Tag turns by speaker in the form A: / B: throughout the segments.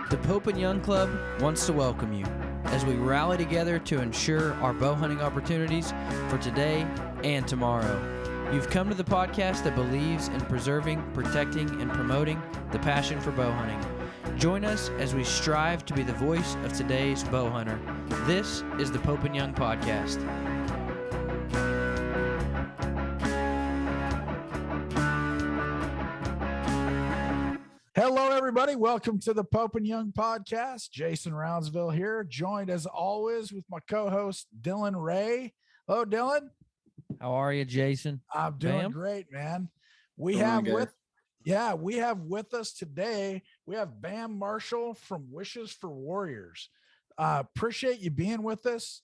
A: The Pope and Young Club wants to welcome you as we rally together to ensure our bow hunting opportunities for today and tomorrow. You've come to the podcast that believes in preserving, protecting, and promoting the passion for bow hunting. Join us as we strive to be the voice of today's bow hunter. This is the Pope and Young Podcast.
B: Hello, everybody. Welcome to the Pope and Young Podcast. Jason Roundsville here, joined as always with my co-host, Dylan Ray. Hello, Dylan.
A: How are you, Jason?
B: I'm doing
A: Bam?
B: great, man. We have with us today, we have Bam Marshall from Wishes for Warriors. Appreciate you being with us.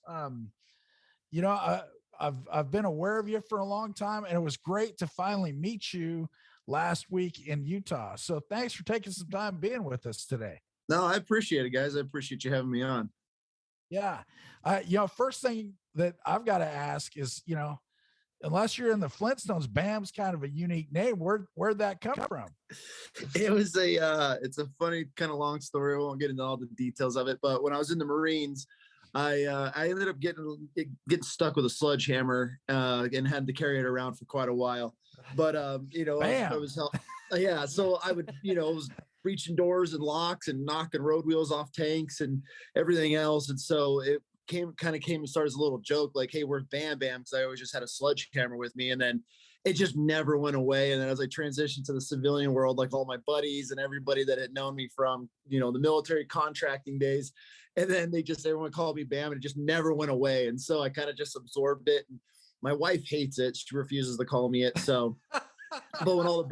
B: I've been aware of you for a long time, and it was great to finally meet you last week in Utah. So thanks for taking some time being with us today.
C: No, I appreciate it, guys. I appreciate you having me on.
B: Yeah. First thing that I've got to ask is, unless you're in the Flintstones, Bam's kind of a unique name. Where'd that come from?
C: It was it's a funny kind of long story. I won't get into all the details of it, but when I was in the Marines, I ended up getting stuck with a sledgehammer and had to carry it around for quite a while. But I was so I would was reaching doors and locks and knocking road wheels off tanks and everything else. And so it came and started as a little joke, like, hey, where's Bam Bam? Because I always just had a sledgehammer with me, and then it just never went away. And then as I transitioned to the civilian world, like all my buddies and everybody that had known me from the military contracting days, and then everyone called me Bam, and it just never went away. And so I kind of just absorbed it. And my wife hates it; she refuses to call me it. So. But when all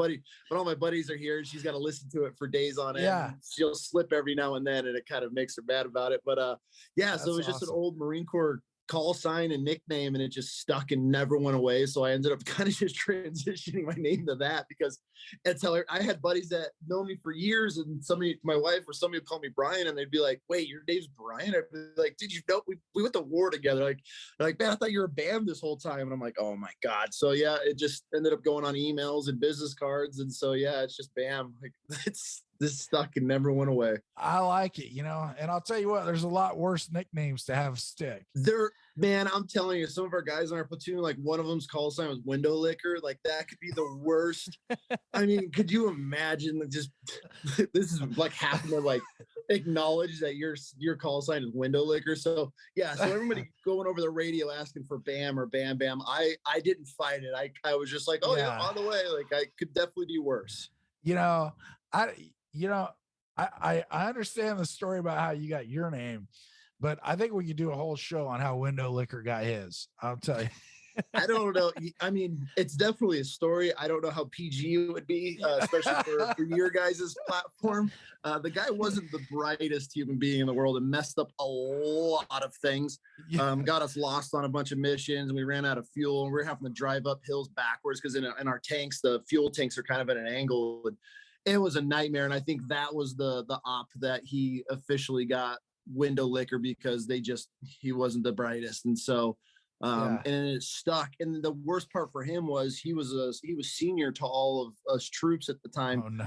C: my buddies are here, she's got to listen to it for days on end.
B: Yeah.
C: She'll slip every now and then, and it kind of makes her mad about it. But so it was just an old Marine Corps call sign and nickname, and it just stuck and never went away. So I ended up kind of just transitioning my name to that, because it's how I had buddies that know me for years, and my wife or somebody would call me Brian, and they'd be like, wait, your name's Brian? I'd be like, did you know we went to war together? Like, man, I thought you were a Bam this whole time. And I'm like, oh my God. So yeah, it just ended up going on emails and business cards. And so, yeah, it's just Bam. Like, it's this stuck and never went away.
B: I like it, and I'll tell you what, there's a lot worse nicknames to have stick.
C: Man, I'm telling you, some of our guys on our platoon, like one of them's call sign was Window Licker. Like that could be the worst. I mean, could you imagine this is like half of them like acknowledge that your call sign is Window Licker. So yeah, so everybody going over the radio asking for Bam or Bam Bam. I didn't fight it. I was just like, oh yeah, on the way. Like I could definitely be worse.
B: I understand the story about how you got your name, but I think we could do a whole show on how Window Licker got his. I'll tell you.
C: I don't know. I mean, it's definitely a story. I don't know how PG it would be, especially for your guys' platform. The guy wasn't the brightest human being in the world and messed up a lot of things. Got us lost on a bunch of missions, and we ran out of fuel, and we were having to drive up hills backwards because in our tanks, the fuel tanks are kind of at an angle. And it was a nightmare. And I think that was the op that he officially got Window Licker, because he wasn't the brightest. And so, and it stuck. And the worst part for him was he was senior to all of us troops at the time.
B: Oh no.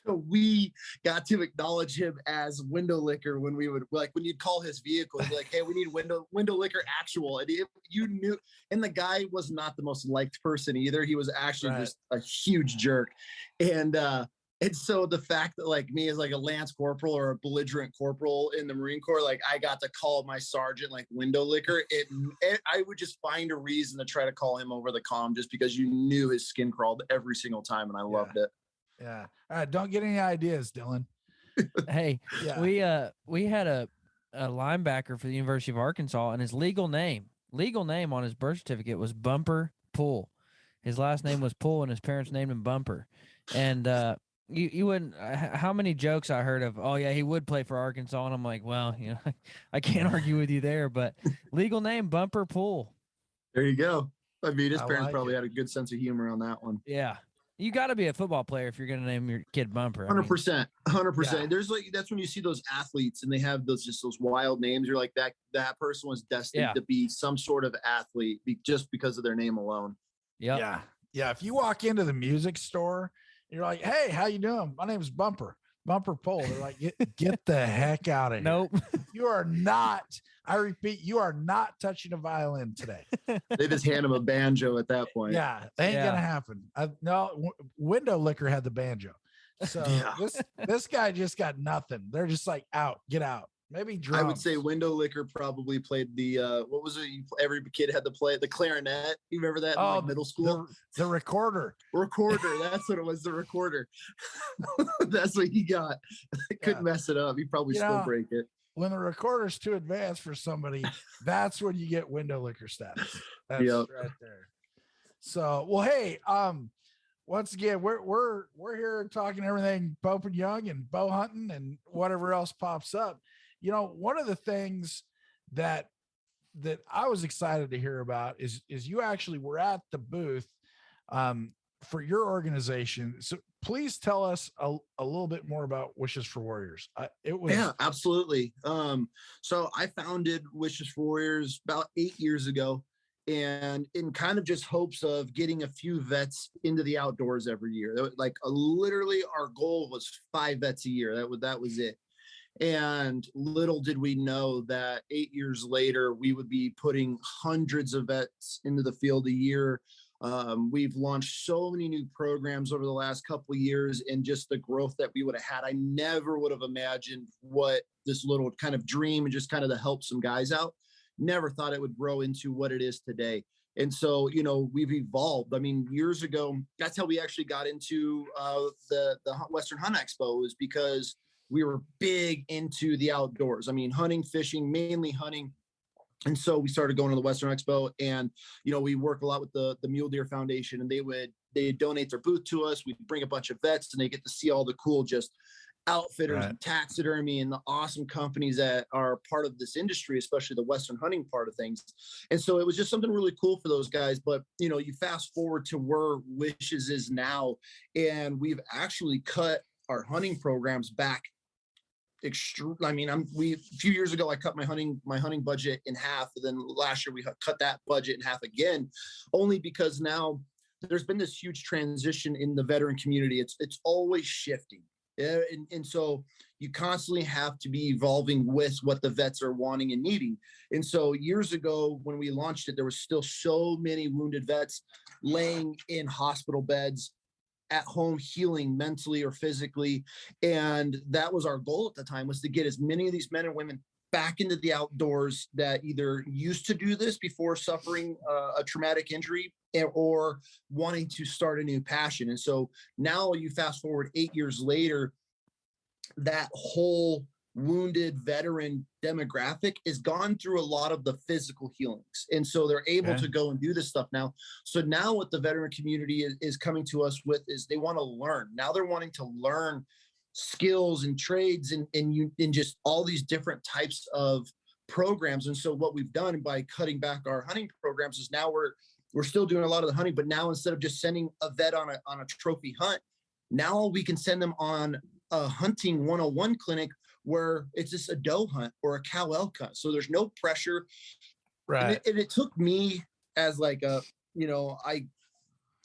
C: So we got to acknowledge him as Window Licker when we would, like, when you'd call his vehicle, you'd be like, hey, we need Window Licker actual. And you knew, and the guy was not the most liked person either. He was actually just a huge jerk. And so the fact that, like, me as like a lance corporal or a belligerent corporal in the Marine Corps, like I got to call my sergeant like Window Licker. I would just find a reason to try to call him over the comm, just because you knew his skin crawled every single time, and I loved it.
B: Yeah. All right. Don't get any ideas, Dylan.
A: Hey, we had a linebacker for the University of Arkansas, and his legal name on his birth certificate was Bumper Pool. His last name was Pool, and his parents named him Bumper. And you wouldn't. How many jokes I heard of? Oh yeah, he would play for Arkansas, and I'm like, well, I can't argue with you there. But legal name Bumper Pool.
C: There you go. I mean, his parents probably had a good sense of humor on that one.
A: Yeah. You got to be a football player if you're going to name your kid Bumper.
C: 100%. 100%. There's that's when you see those athletes and they have those wild names. You're like, that person was destined to be some sort of athlete just because of their name alone.
A: Yep.
B: Yeah. Yeah. If you walk into the music store, you're like, hey, how you doing? My name's Bumper. bumper pull. They're like, get the heck out of here.
A: Nope.
B: You are not, I repeat, you are not touching a violin today.
C: They just hand him a banjo at that point.
B: Yeah, ain't gonna happen. No, Window Liquor had the banjo. So this guy just got nothing. They're just like, get out. Maybe drums.
C: I would say Window Liquor probably played the what was it? Every kid had to play the clarinet. You remember that in like middle school?
B: The recorder.
C: Recorder. That's what it was. The recorder. That's what he got. Couldn't mess it up. He probably still break it.
B: When the recorder's too advanced for somebody, that's when you get Window Liquor status. That's right there. So, well, hey, once again, we're here talking everything Pope and Young and bow hunting and whatever else pops up. You know, one of the things that I was excited to hear about is you actually were at the booth for your organization. So please tell us a little bit more about Wishes for Warriors.
C: Yeah, absolutely. So I founded Wishes for Warriors about 8 years ago, and in kind of just hopes of getting a few vets into the outdoors every year. Like literally our goal was 5 vets a year. That was it. And little did we know that 8 years later, we would be putting hundreds of vets into the field a year. We've launched so many new programs over the last couple of years, and just the growth that we would have had. I never would have imagined what this little kind of dream and just kind of to help some guys out. Never thought it would grow into what it is today. And so, you know, we've evolved. I mean, years ago, that's how we actually got into the Western Hunt Expo, is because we were big into the outdoors. I mean, hunting, fishing, mainly hunting. And so we started going to the Western Expo, and, you know, we work a lot with the Mule Deer Foundation, and they donate their booth to us. We bring a bunch of vets, and they get to see all the cool just outfitters and taxidermy and the awesome companies that are part of this industry, especially the Western hunting part of things. And so it was just something really cool for those guys. But, you know, you fast forward to where Wishes is now, and we've actually cut our hunting programs back. A few years ago, I cut my hunting budget in half. And then last year we cut that budget in half again, only because now there's been this huge transition in the veteran community. It's always shifting. And so you constantly have to be evolving with what the vets are wanting and needing. And so years ago, when we launched it, there was still so many wounded vets laying in hospital beds, at home healing mentally or physically. And that was our goal at the time, was to get as many of these men and women back into the outdoors that either used to do this before suffering a traumatic injury or wanting to start a new passion. And so now you fast forward 8 years later, that whole wounded veteran demographic is gone through a lot of the physical healings. And so they're able to go and do this stuff now. So now what the veteran community is coming to us with is they want to learn. Now they're wanting to learn skills and trades and just all these different types of programs. And so what we've done by cutting back our hunting programs is now we're still doing a lot of the hunting, but now instead of just sending a vet on a trophy hunt, now we can send them on a hunting 101 clinic where it's just a doe hunt or a cow elk hunt. So there's no pressure.
B: Right.
C: And it took me as like I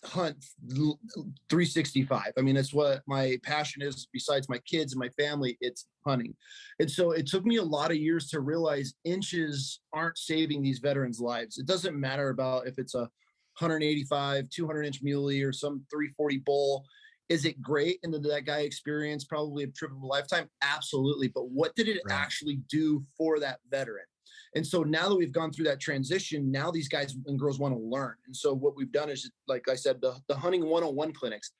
C: hunt 365. I mean, that's what my passion is. Besides my kids and my family, it's hunting. And so it took me a lot of years to realize inches aren't saving these veterans' lives. It doesn't matter about if it's a 185, 200-inch muley or some 340 bull. Is it great? And did that guy experience probably a trip of a lifetime? Absolutely. But what did it actually do for that veteran? And so now that we've gone through that transition, now these guys and girls want to learn. And so what we've done is, like I said, the hunting 101 clinics.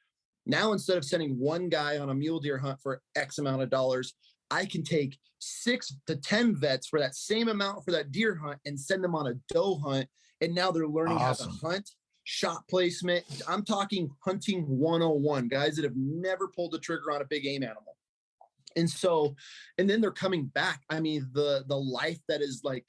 C: Now, instead of sending one guy on a mule deer hunt for X amount of dollars, I can take 6 to 10 vets for that same amount for that deer hunt and send them on a doe hunt. And now they're learning how to hunt, shot placement. I'm talking hunting 101, guys that have never pulled the trigger on a big game animal. And so, and then they're coming back. I mean, the life that is like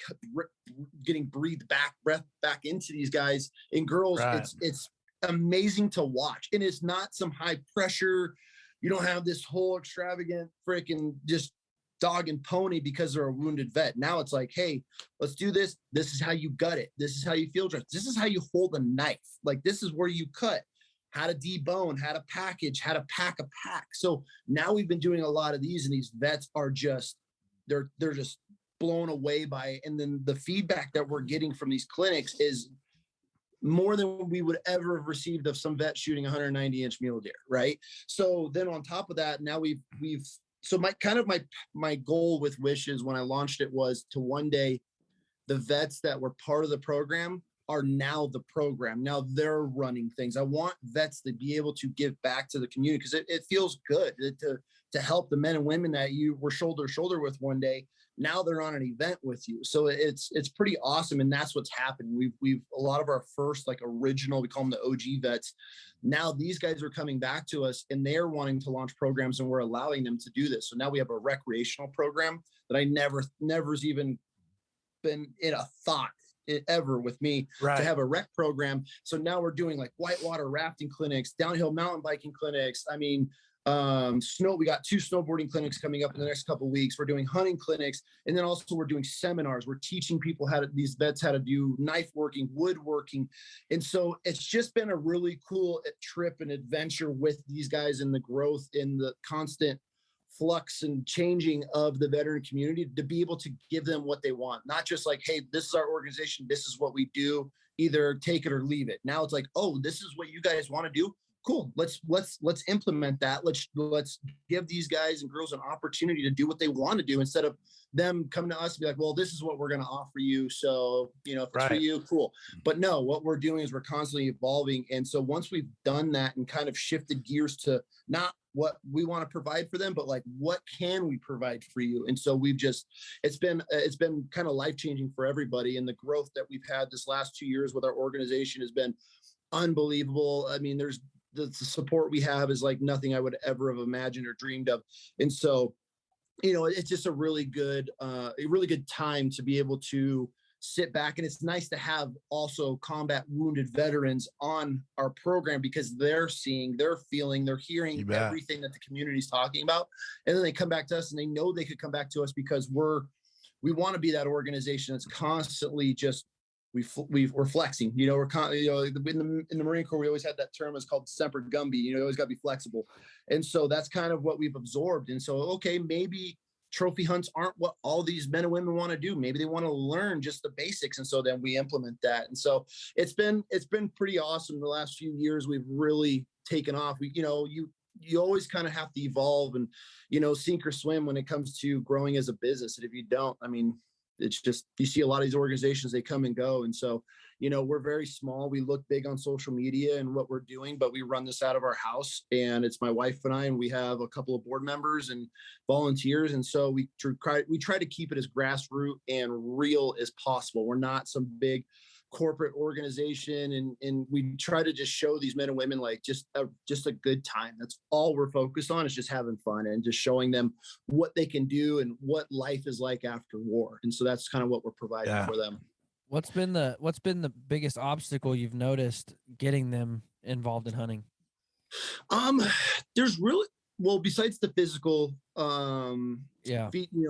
C: getting breath back into these guys and girls, it's amazing to watch. And it's not some high pressure. You don't have this whole extravagant freaking just dog and pony because they're a wounded vet. Now it's like, hey, let's do this. This is how you gut it. This is how you field dress. This is how you hold a knife. Like, this is where you cut. how to debone, how to package, how to pack a pack. So now we've been doing a lot of these, and these vets are just, they're just blown away by it. And then the feedback that we're getting from these clinics is more than we would ever have received of some vet shooting 190-inch mule deer, right? So then on top of that, now we've so my goal with Wishes when I launched it was to one day, the vets that were part of the program are now the program. Now they're running things. I want vets to be able to give back to the community, because it feels good to help the men and women that you were shoulder to shoulder with one day. Now they're on an event with you. So it's pretty awesome. And that's what's happening. We've a lot of our first like original, we call them the OG vets. Now these guys are coming back to us and they're wanting to launch programs, and we're allowing them to do this. So now we have a recreational program that I never's even been in a thought ever with me to have a rec program. So now we're doing like whitewater rafting clinics, downhill mountain biking clinics. I mean, we got 2 snowboarding clinics coming up in the next couple of weeks. We're doing hunting clinics, and then also we're doing seminars. We're teaching people these vets how to do knife working, woodworking. And so it's just been a really cool trip and adventure with these guys, and the growth in the constant flux and changing of the veteran community, to be able to give them what they want. Not just like, hey, this is our organization, this is what we do, either take it or leave it. Now it's like, oh, this is what you guys want to do. Cool. Let's implement that. Let's give these guys and girls an opportunity to do what they want to do, instead of them coming to us and be like, well, this is what we're going to offer you. So, if it's for you, cool. But no, what we're doing is we're constantly evolving. And so once we've done that and kind of shifted gears to not what we want to provide for them, but like, what can we provide for you? And so it's been kind of life-changing for everybody. And the growth that we've had this last 2 years with our organization has been unbelievable. I mean, the support we have is like nothing I would ever have imagined or dreamed of. And so, it's just a really good time to be able to sit back. And it's nice to have also combat wounded veterans on our program, because they're seeing, they're feeling, they're hearing everything that the community is talking about. And then they come back to us, and they know they could come back to us because we want to be that organization that's constantly just, we're flexing, in the Marine Corps, we always had that term, it's called Semper Gumby, you always got to be flexible. And so that's kind of what we've absorbed. And so, okay, maybe trophy hunts aren't what all these men and women want to do. Maybe they want to learn just the basics. And so then we implement that. And so it's been pretty awesome. The last few years, we've really taken off. You always kind of have to evolve and, sink or swim when it comes to growing as a business. And if you don't, I mean, it's just, you see a lot of these organizations, they come and go. And so, we're very small. We look big on social media and what we're doing, but we run this out of our house, and it's my wife and I, and we have a couple of board members and volunteers. And so we try to keep it as grassroots and real as possible. We're not some big corporate organization, and we try to just show these men and women like just a good time. That's all we're focused on, is just having fun and just showing them what they can do and what life is like after war. And so that's kind of what we're providing for them.
A: What's been the biggest obstacle you've noticed getting them involved in hunting?
C: There's really, well, besides the physical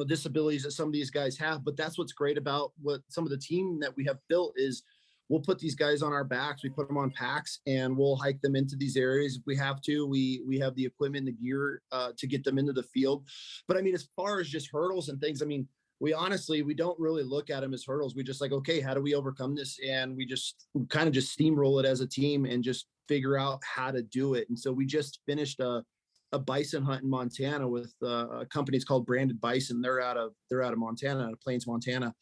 C: disabilities that some of these guys have, but that's what's great about what some of the team that we have built is we'll put these guys on our backs, we put them on packs, and we'll hike them into these areas if we have to. We have the equipment, the gear to get them into the field. But I mean, as far as just hurdles and things, I mean, we don't really look at them as hurdles. We just like, okay, how do we overcome this? And we kind of just steamroll it as a team and just figure out how to do it. And so we just finished a bison hunt in Montana with a company called Branded Bison. They're out of Montana, out of Plains, Montana.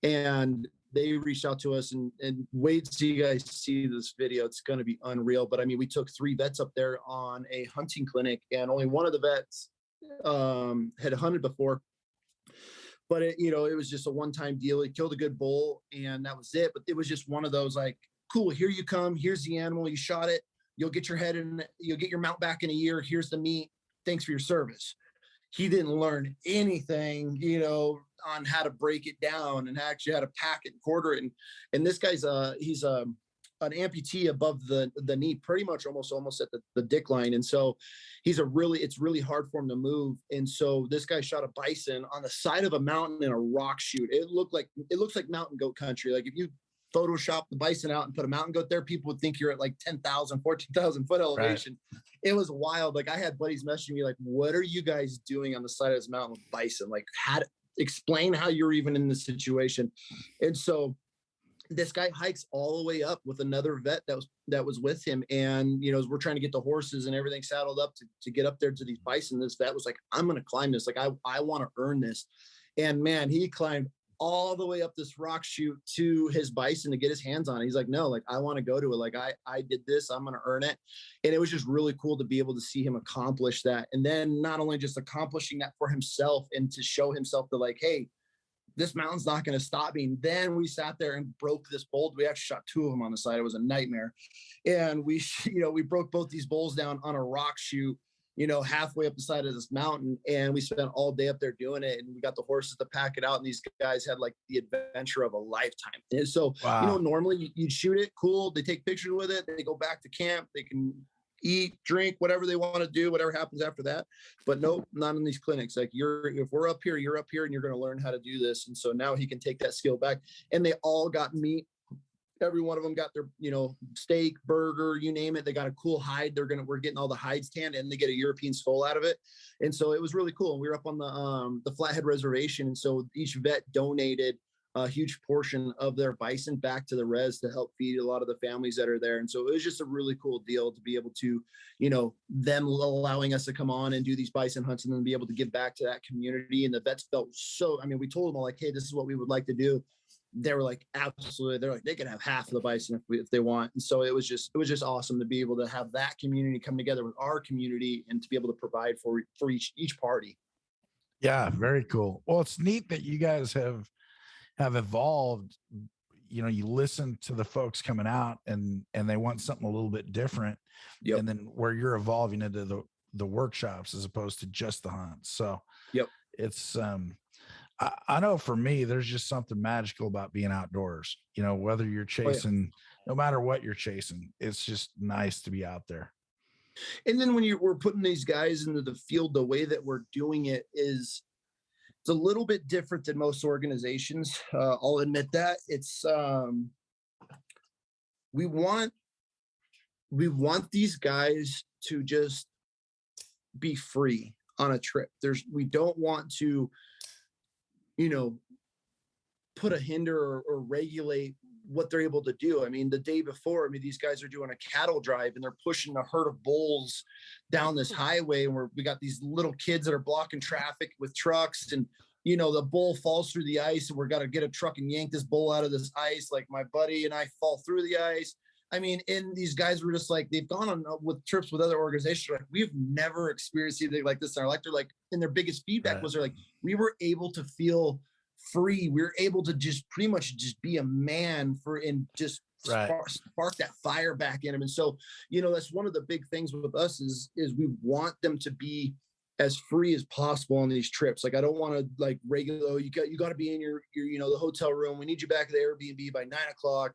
C: And they reached out to us, and wait till you guys see this video. It's going to be unreal. But I mean, we took 3 vets up there on a hunting clinic, and only one of the vets had hunted before. But it was just a one-time deal. He killed a good bull, and that was it. But it was just one of those like, cool, here you come. Here's the animal. You shot it. You'll get your you'll get your mount back in a year. Here's the meat. Thanks for your service. He didn't learn anything, on how to break it down and actually how to pack it and quarter it. And this guy's he's an amputee above the knee, pretty much almost at the dick line. And so it's really hard for him to move. And so this guy shot a bison on the side of a mountain in a rock chute. It looks like mountain goat country. Like if you Photoshop the bison out and put a mountain goat there, people would think you're at like 10,000, 14,000 foot elevation. Right. It was wild. Like I had buddies messaging me like, what are you guys doing on the side of this mountain with bison? Like explain how you're even in this situation. And so this guy hikes all the way up with another vet that was with him. And, as we're trying to get the horses and everything saddled up to get up there to these bison, this vet was like, I'm going to climb this. Like, I want to earn this. And man, he climbed all the way up this rock chute to his bison to get his hands on it. He's like, no, like, I want to go to it. Like I did this, I'm going to earn it. And it was just really cool to be able to see him accomplish that. And then not only just accomplishing that for himself and to show himself that like, hey, this mountain's not going to stop me. And then we sat there and broke this bowl. We actually shot 2 of them on the side. It was a nightmare. And we broke both these bowls down on a rock chute, halfway up the side of this mountain. And we spent all day up there doing it. And we got the horses to pack it out. And these guys had like the adventure of a lifetime. And so, wow. Normally you'd shoot it, cool. They take pictures with it. They go back to camp. They can eat, drink, whatever they want to do, whatever happens after that. But nope, not in these clinics. Like if we're up here, you're up here and you're going to learn how to do this. And so now he can take that skill back. And they all got meat. Every one of them got their, steak, burger, you name it. They got a cool hide. We're getting all the hides tanned and they get a European skull out of it. And so it was really cool. And we were up on the Flathead Reservation. And so each vet donated a huge portion of their bison back to the res to help feed a lot of the families that are there. And so it was just a really cool deal to be able to, them allowing us to come on and do these bison hunts and then be able to give back to that community. And the vets felt we told them all like, hey, this is what we would like to do. They were like, absolutely. They're like, they can have half of the bison if they want. And so it was just awesome to be able to have that community come together with our community and to be able to provide for each party.
B: Yeah. Very cool. Well, it's neat that you guys have evolved. You listen to the folks coming out and they want something a little bit different. Yep. And then where you're evolving into the workshops as opposed to just the hunts. So
C: yep.
B: It's, I know for me, there's just something magical about being outdoors, whether you're chasing, no matter what you're chasing, it's just nice to be out there.
C: And then when we're putting these guys into the field, the way that we're doing it it's a little bit different than most organizations. I'll admit that. It's we want these guys to just be free on a trip. We don't want to, put a hinder or regulate what they're able to do. I mean, the day before, these guys are doing a cattle drive and they're pushing a herd of bulls down this highway where we got these little kids that are blocking traffic with trucks and, the bull falls through the ice and we're got to get a truck and yank this bull out of this ice. Like my buddy and I fall through the ice. And these guys were just like, they've gone on with trips with other organizations. Like, we've never experienced anything like this in our life. They're like, and their biggest feedback was they're like, we were able to feel free. We were able to just pretty much just be a man and just spark that fire back in them. And so, that's one of the big things with us is we want them to be as free as possible on these trips. Like, I don't want to like regular, you got to be in your, the hotel room. We need you back at the Airbnb by 9:00.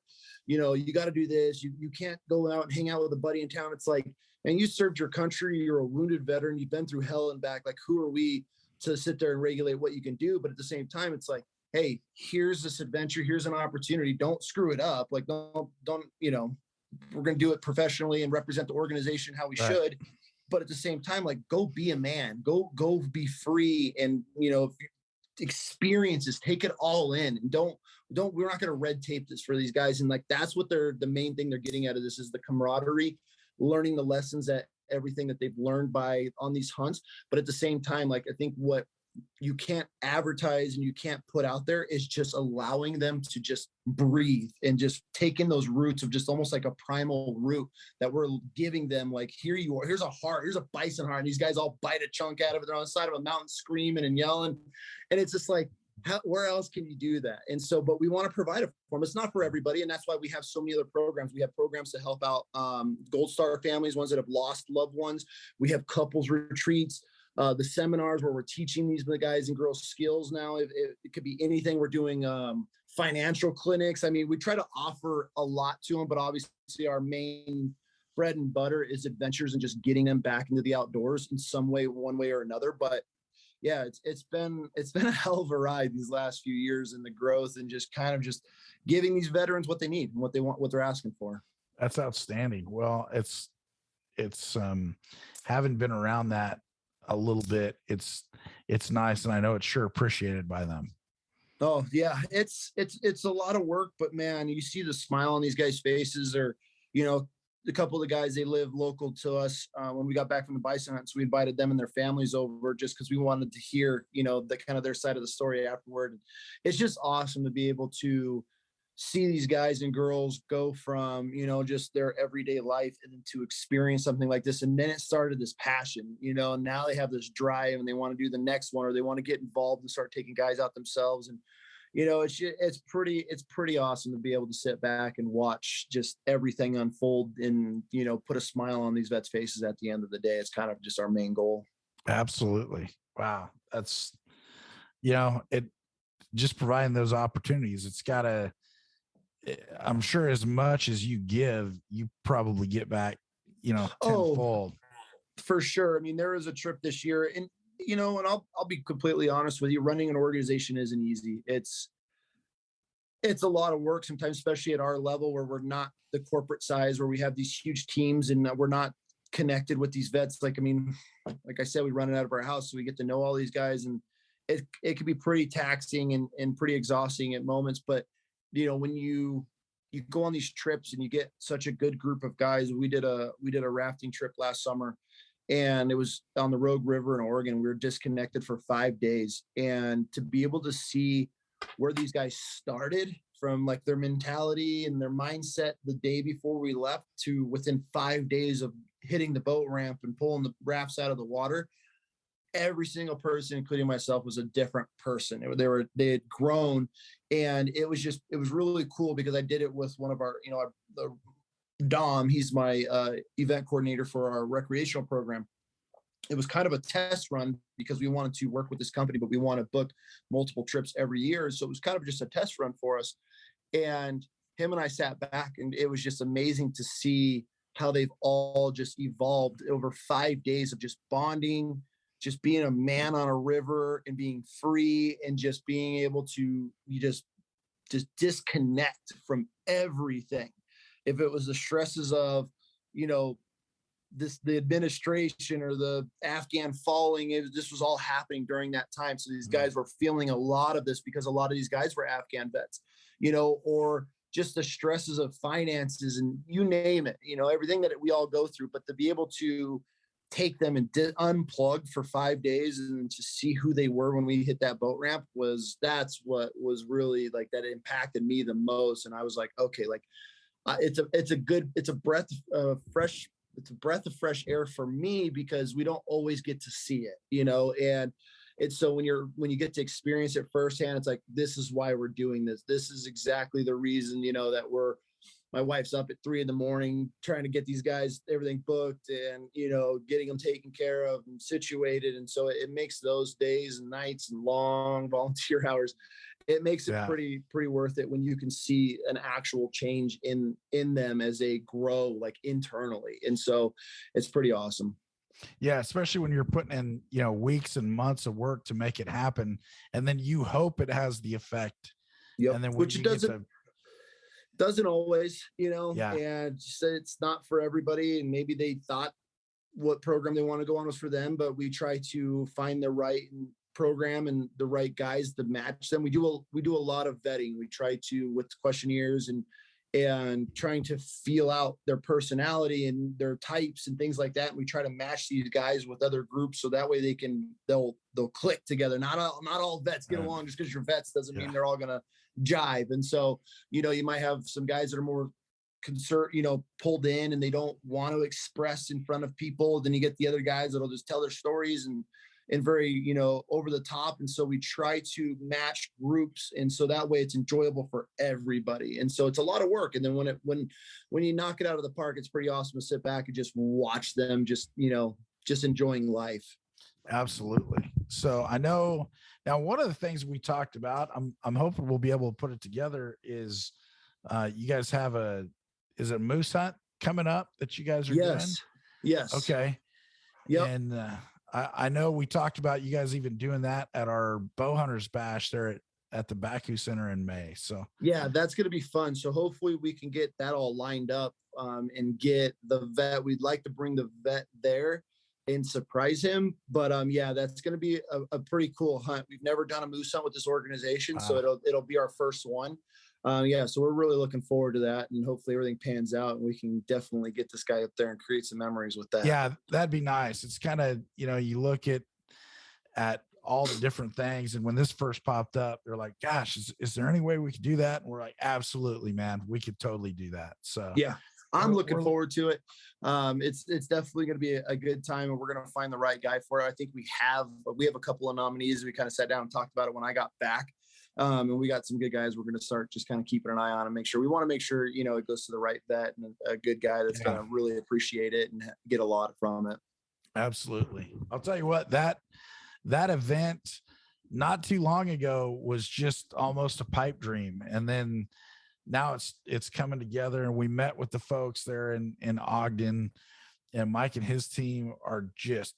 C: You got to do this. You can't go out and hang out with a buddy in town. It's like, and you served your country, you're a wounded veteran, you've been through hell and back. Like, who are we to sit there and regulate what you can do? But at the same time, it's like, hey, here's this adventure. Here's an opportunity. Don't screw it up. Like, don't, we're going to do it professionally and represent the organization how we should. But at the same time, like, go be a man, go be free. And, experiences, take it all in and we're not going to red tape this for these guys. And like, that's what the main thing they're getting out of this is the camaraderie, learning the lessons that everything that they've learned on these hunts. But at the same time, like, I think what you can't advertise and you can't put out there is just allowing them to just breathe and just take in those roots of just almost like a primal root that we're giving them. Like, here you are, here's a heart, here's a bison heart. And these guys all bite a chunk out of it. They're on the side of a mountain screaming and yelling. And it's just like, where else can you do that? And so, but we want to provide it for them. It's not for everybody. And that's why we have so many other programs. We have programs to help out Gold Star families, ones that have lost loved ones. We have couples retreats. The seminars where we're teaching these guys and girls skills now. It could be anything. We're doing financial clinics. We try to offer a lot to them, but obviously our main bread and butter is adventures and just getting them back into the outdoors in some way, one way or another. But yeah, it's been a hell of a ride these last few years, and the growth and just kind of just giving these veterans what they need and what they want, what they're asking for.
B: That's outstanding. Well, it's having been around that a little bit, it's nice, and I know it's sure appreciated by them.
C: Oh yeah, it's a lot of work, but man, you see the smile on these guys' faces. Or, you know, a couple of the guys, they live local to us. When we got back from the bison hunt, so we invited them and their families over just because we wanted to hear, you know, the kind of their side of the story afterward. It's just awesome to be able to see these guys and girls go from, you know, just their everyday life and then to experience something like this. And then it started this passion, you know, and now they have this drive and they want to do the next one, or they want to get involved and start taking guys out themselves. And, you know, it's pretty awesome to be able to sit back and watch just everything unfold and, you know, put a smile on these vets' faces at the end of the day. It's kind of just our main goal.
B: Absolutely. Wow. That's, you know, it just providing those opportunities. It's gotta, I'm sure as much as you give, you probably get back, you know, tenfold.
C: For sure. I mean, there was a trip this year, and, you know, and I'll be completely honest with you, running an organization isn't easy. It's a lot of work sometimes, especially at our level where we're not the corporate size, where we have these huge teams and we're not connected with these vets. Like, I mean, like I said, we run it out of our house, so we get to know all these guys, and it can be pretty taxing and pretty exhausting at moments. But, you know, when you go on these trips and you get such a good group of guys, we did a rafting trip last summer, and it was on the Rogue River in Oregon. We were disconnected for 5 days, and to be able to see where these guys started from, like their mentality and their mindset the day before we left, to within 5 days of hitting the boat ramp and pulling the rafts out of the water, every single person, including myself, was a different person. They had grown, and it was really cool because I did it with one of our, you know, the Dom. He's my event coordinator for our recreational program. It was kind of a test run because we wanted to work with this company, but we want to book multiple trips every year. So it was kind of just a test run for us. And him and I sat back, and it was just amazing to see how they've all just evolved over 5 days of just bonding, just being a man on a river and being free, and just being able to just disconnect from everything. If it was the stresses of, you know, the administration or the Afghan falling, this was all happening during that time. So these guys were feeling a lot of this because a lot of these guys were Afghan vets, you know, or just the stresses of finances and you name it, you know, everything that we all go through. But to be able to take them and unplug for 5 days and to see who they were when we hit that boat ramp, that's what was really like, that impacted me the most. And I was like, okay, like it's a breath of fresh air for me, because we don't always get to see it, you know. And it's so when you get to experience it firsthand, it's like, this is why we're doing this. This is exactly the reason, you know, that my wife's up at 3 a.m. trying to get these guys everything booked and, you know, getting them taken care of and situated. And so it makes those days and nights and long volunteer hours, it makes it pretty worth it when you can see an actual change in them as they grow, like internally. And so it's pretty awesome.
B: Yeah, especially when you're putting in, you know, weeks and months of work to make it happen, and then you hope it has the effect.
C: Yep.
B: And then
C: which it doesn't always, you know.
B: Yeah.
C: And it's not for everybody, and maybe they thought what program they want to go on was for them, but we try to find the right program and the right guys to match them. We do a lot of vetting. We try to, with questionnaires and trying to feel out their personality and their types and things like that. And we try to match these guys with other groups, so that way they'll click together. Not all vets get along. Just because you're vets doesn't mean they're all gonna jive. And so, you know, you might have some guys that are more concerned, you know, pulled in, and they don't want to express in front of people. Then you get the other guys that'll just tell their stories and very, you know, over the top. And so we try to match groups, and so that way it's enjoyable for everybody. And so it's a lot of work. And then when you knock it out of the park, it's pretty awesome to sit back and just watch them just, you know, just enjoying life.
B: Absolutely. So I know now one of the things we talked about, I'm hoping we'll be able to put it together, is you guys have is it moose hunt coming up that you guys are doing?
C: Yes.
B: Okay.
C: Yep.
B: And I know we talked about you guys even doing that at our bow hunters bash there at the Baku Center in May. So
C: yeah, that's going to be fun. So hopefully we can get that all lined up and get the vet. We'd like to bring the vet there and surprise him. But yeah, that's going to be a pretty cool hunt. We've never done a moose hunt with this organization, so it'll be our first one. Yeah, so we're really looking forward to that, and hopefully everything pans out and we can definitely get this guy up there and create some memories with that.
B: Yeah, that'd be nice. It's kind of, you look at all the different things, and when this first popped up, they're like, gosh, is there any way we could do that? And we're like, absolutely, man, we could totally do that. So
C: yeah, I'm looking forward to it. It's definitely going to be a good time, and we're going to find the right guy for it. I think we have a couple of nominees. We kind of sat down and talked about it when I got back. And we got some good guys we're going to start just kind of keeping an eye on and we want to make sure, it goes to the right vet and a good guy that's going to really appreciate it and get a lot from it.
B: Absolutely. I'll tell you what, that event not too long ago was just almost a pipe dream. And then now it's coming together, and we met with the folks there in Ogden, and Mike and his team are just,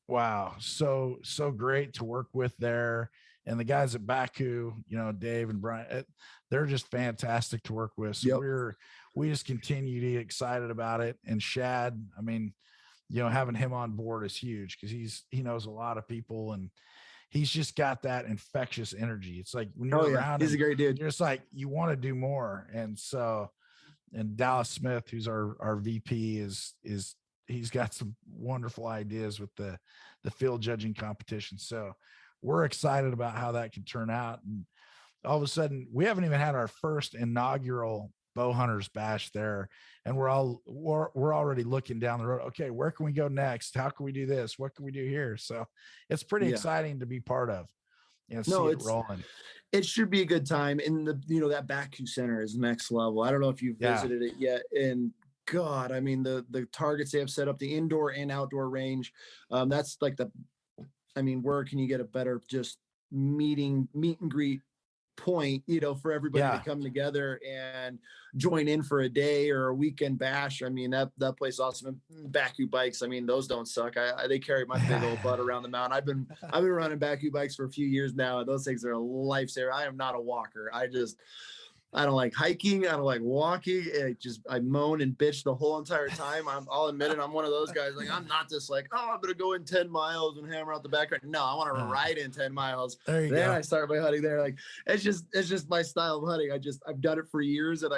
B: wow, so great to work with there. And the guys at Baku, Dave and Brian, they're just fantastic to work with. So we just continue to get excited about it. And Shad, I mean, having him on board is huge because he knows a lot of people, and he's just got that infectious energy. It's like when you're around
C: him, he's a great dude.
B: You're just like, you want to do more. And so, and Dallas Smith, who's our VP, is he's got some wonderful ideas with the field judging competition. So we're excited about how that can turn out. And all of a sudden, we haven't even had our first inaugural bow hunters bash there, and we're already looking down the road. Okay, where can we go next? How can we do this? What can we do here? So it's pretty exciting to be part of. See it rolling.
C: It should be a good time. And that Baku Center is next level. I don't know if you've visited it yet, and God, I mean the targets they have set up, the indoor and outdoor range. That's like where can you get a better just meet and greet point, for everybody to come together and join in for a day or a weekend bash. I mean, that place is awesome. Baku bikes, I mean, those don't suck. They carry my big old butt around the mountain. I've been running Baku bikes for a few years now, and those things are a lifesaver. I am not a walker. I don't like hiking. I don't like walking. I moan and bitch the whole entire time. I'll admit it. I'm one of those guys. Like, I'm not just like, I'm going to go in 10 miles and hammer out the back. No, I want to ride in 10 miles.
B: There you go.
C: I start my hunting there. Like, it's just my style of hunting. I've done it for years, and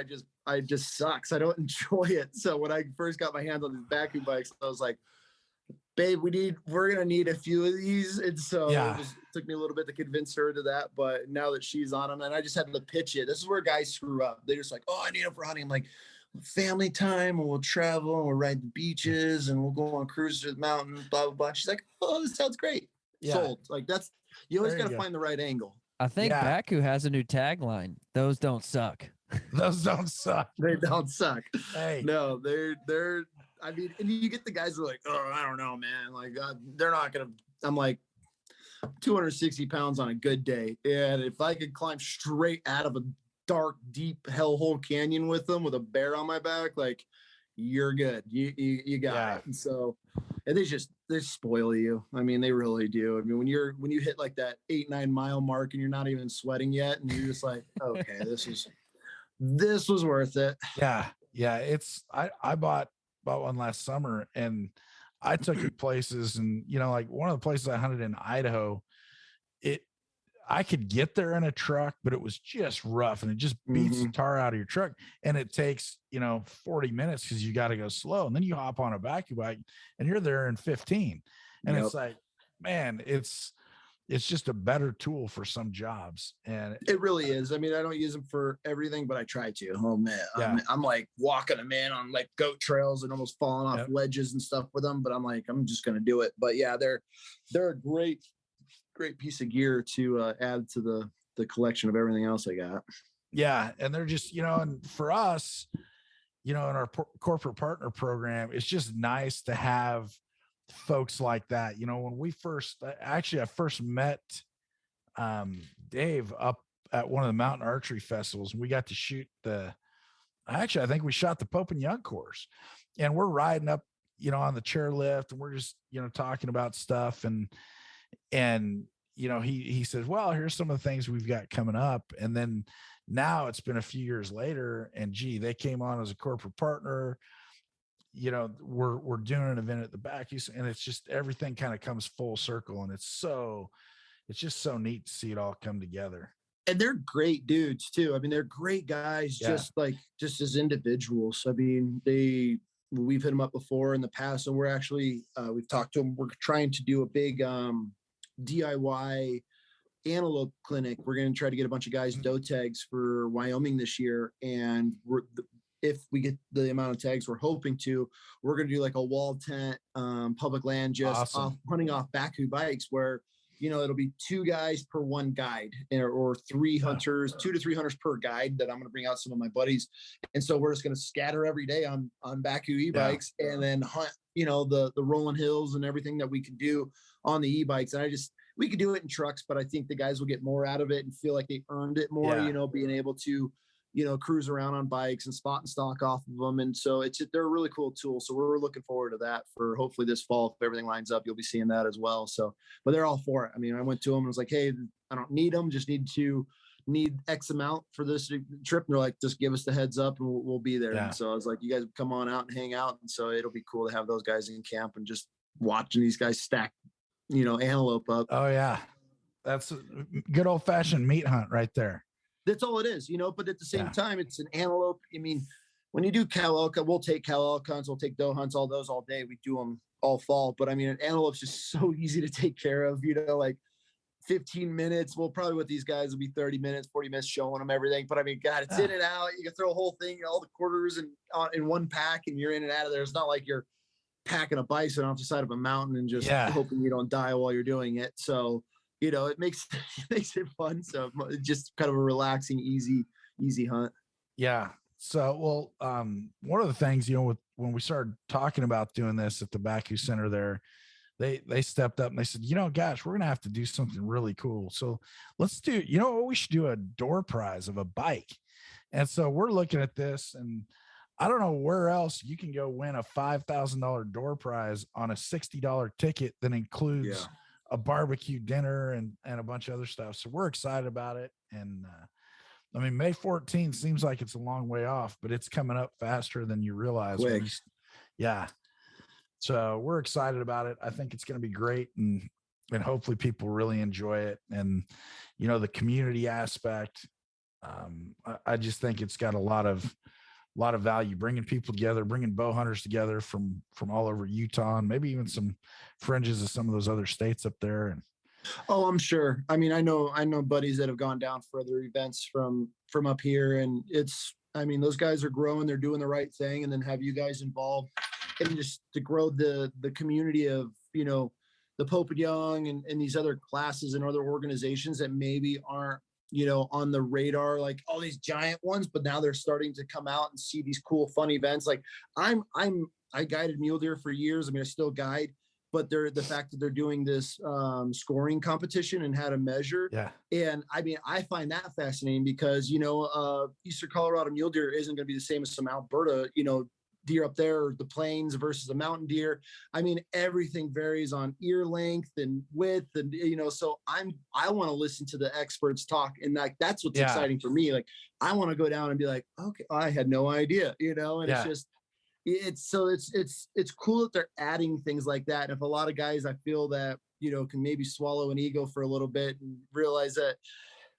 C: I just sucks. I don't enjoy it. So when I first got my hands on these Baku bikes, I was like, babe, we're going to need a few of these. And so it took me a little bit to convince her to that. But now that she's on them, and I just had to pitch it. This is where guys screw up. They're just like, I need them for hunting. I'm like, family time, and we'll travel, and we'll ride the beaches, and we'll go on cruises to the mountain, blah, blah, blah. She's like, this sounds great. Sold. Like, you always got to find the right angle.
A: I think Baku has a new tagline. Those don't suck.
B: Those don't suck.
C: They don't suck.
B: Hey.
C: No, they're I mean, and you get the guys who are like, I don't know, man. Like, they're not going to, I'm like 260 pounds on a good day. And if I could climb straight out of a dark, deep hellhole canyon with them with a bear on my back, like, you're good. You got it. And so, and they spoil you. I mean, they really do. I mean, when you hit like that 8-9 mile mark and you're not even sweating yet, and you're just like, okay, this was worth it.
B: Yeah. I bought one last summer, and I took it places, and like one of the places I hunted in Idaho, I could get there in a truck, but it was just rough, and it just beats the tar out of your truck, and it takes 40 minutes because you got to go slow, and then you hop on a Baku bike and you're there in 15, and it's like, man, it's just a better tool for some jobs. And
C: it really is. I mean, I don't use them for everything, but I try to. Oh man, I'm like walking them in on like goat trails and almost falling off ledges and stuff with them, but I'm like, I'm just going to do it. But yeah, they're a great piece of gear to add to the collection of everything else I got.
B: Yeah. And they're just, and for us, in our corporate partner program, it's just nice to have folks like that. When we I first met Dave up at one of the mountain archery festivals, and we got to shoot I think we shot the Pope and Young course, and we're riding up on the chairlift, and we're just, talking about stuff. And, he says, well, here's some of the things we've got coming up. And then now it's been a few years later, and they came on as a corporate partner. We're doing an event at the back, and it's just, everything kind of comes full circle. And it's just so neat to see it all come together.
C: And they're great dudes too. I mean, they're great guys, just as individuals. I mean, we've hit them up before in the past, and we're actually, we've talked to them. We're trying to do a big DIY antelope clinic. We're going to try to get a bunch of guys doe tags for Wyoming this year. And if we get the amount of tags we're hoping to, we're going to do like a wall tent, public land, just hunting off Bakcou bikes, where, it'll be 2 guys per 1 guide, or 3 hunters, 2 to 3 hunters per guide, that I'm going to bring out some of my buddies. And so we're just going to scatter every day on Bakcou e-bikes, and then hunt, the rolling hills and everything that we can do on the e-bikes. And we could do it in trucks, but I think the guys will get more out of it and feel like they earned it more, being able to, cruise around on bikes and spot and stock off of them. And so they're a really cool tool. So we're looking forward to that for hopefully this fall. If everything lines up, you'll be seeing that as well. So, but they're all for it. I mean, I went to them and was like, hey, I don't need them, just need X amount for this trip. And they're like, just give us the heads up and we'll be there. Yeah. And so I was like, you guys come on out and hang out. And so it'll be cool to have those guys in camp and just watching these guys stack, antelope up.
B: Oh yeah. That's a good old fashioned meat hunt right there.
C: That's all it is, but at the same time, it's an antelope. I mean, when you do cow elk, we'll take cow elk hunts, we'll take doe hunts, all those all day. We do them all fall. But I mean, an antelope's just so easy to take care of, like 15 minutes. Well, probably with these guys will be 30 minutes, 40 minutes showing them everything. But I mean, God, it's in and out. You can throw a whole thing, all the quarters in one pack, and you're in and out of there. It's not like you're packing a bison off the side of a mountain and just hoping you don't die while you're doing it. So, it makes it fun. So just kind of a relaxing, easy hunt.
B: Yeah. So, well, one of the things, when we started talking about doing this at the Bakcou Center there, they stepped up and they said, gosh, we're going to have to do something really cool. So let's do, we should do a door prize of a bike. And so we're looking at this, and I don't know where else you can go win a $5,000 door prize on a $60 ticket that includes a barbecue dinner and a bunch of other stuff. So we're excited about it. And I mean, May 14th seems like it's a long way off, but it's coming up faster than you realize. Yeah. So we're excited about it. I think it's going to be great. And hopefully people really enjoy it. And, the community aspect, I just think it's got a lot of value, bringing people together, bringing bow hunters together from all over Utah, and maybe even some fringes of some of those other states up there. And
C: I'm sure. I mean, I know buddies that have gone down for other events from up here, and those guys are growing, they're doing the right thing. And then have you guys involved and just to grow the community of, the Pope and Young and these other classes and other organizations that maybe aren't, on the radar, like all these giant ones, but now they're starting to come out and see these cool, fun events. Like I guided mule deer for years. I mean, I still guide, but the fact that they're doing this scoring competition and how to measure.
B: Yeah.
C: And I mean, I find that fascinating because, Eastern Colorado mule deer isn't going to be the same as some Alberta, deer up there, or the plains versus the mountain deer. I mean, everything varies on ear length and width, and so I want to listen to the experts talk, and that's what's exciting for me. Like, I want to go down and be like, okay, I had no idea, and it's cool that they're adding things like that. And if a lot of guys, I feel that can maybe swallow an ego for a little bit and realize that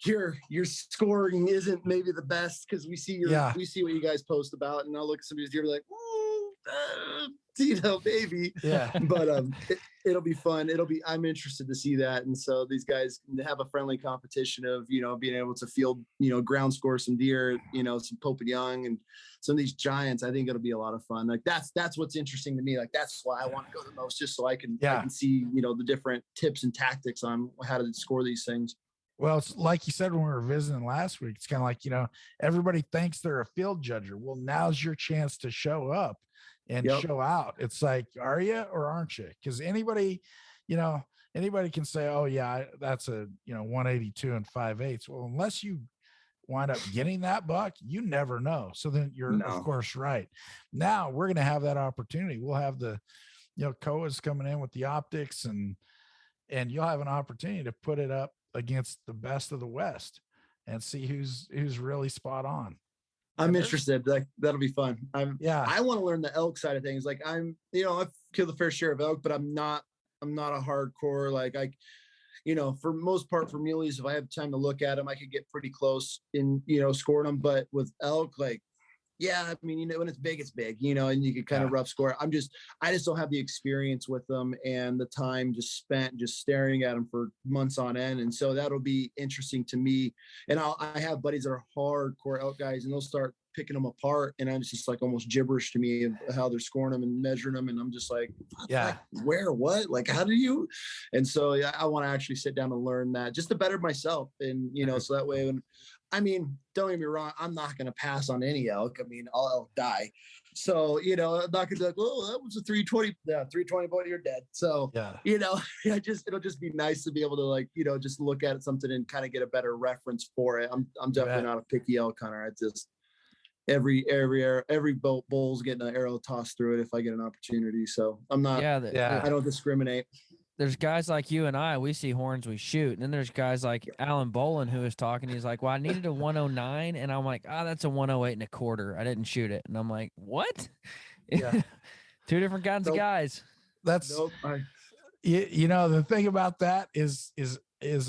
C: your scoring isn't maybe the best, because we see we see what you guys post about, and I'll look at somebody's deer like, baby.
B: Yeah.
C: But it'll be fun. I'm interested to see that. And so these guys have a friendly competition of, being able to field, ground score some deer, some Pope and Young and some of these giants. I think it'll be a lot of fun. Like that's what's interesting to me. Like, that's why I want to go the most, just so I can see, the different tips and tactics on how to score these things.
B: Well, it's like you said when we were visiting last week, it's kind of like, everybody thinks they're a field judger. Well, now's your chance to show up and show out. It's like, are you or aren't you? Because anybody can say, oh yeah, that's a 182 and 5/8. Well, unless you wind up getting that buck, you never know. So then you're of course right. Now we're going to have that opportunity. We'll have the, Koa's coming in with the optics, and you'll have an opportunity to put it up against the best of the West and see who's really spot on.
C: I'm interested. That'll be fun. I want to learn the elk side of things. Like I've killed a fair share of elk, but I'm not a hardcore. Like for most part, for muleys, if I have time to look at them, I could get pretty close in, scoring them. But with elk, like, yeah, I mean, when it's big, and you can kind of rough score. I just don't have the experience with them and the time just spent just staring at them for months on end. And so that'll be interesting to me. And I have buddies that are hardcore elk guys, and they'll start picking them apart. And I'm just like almost gibberish to me of how they're scoring them and measuring them. And I'm just like, where, what, like, how do you? And so I want to actually sit down and learn that just to better myself. And, so that way don't get me wrong, I'm not going to pass on any elk. I mean, all elk die. So, I'm not going to be like, oh, that was a 320. Yeah, 320, boy, you're dead. So, it'll just be nice to be able to, like, just look at something and kind of get a better reference for it. I'm definitely not a picky elk hunter. I just, every bull's getting an arrow tossed through it if I get an opportunity. So I'm not, I don't discriminate.
A: There's guys like you and I, we see horns, we shoot. And then there's guys like Alan Bolin who was talking. He's like, well, I needed a 109. And I'm like, that's a 108.25. I didn't shoot it. And I'm like, what? Yeah. Two different kinds of guys.
B: That's, the thing about that is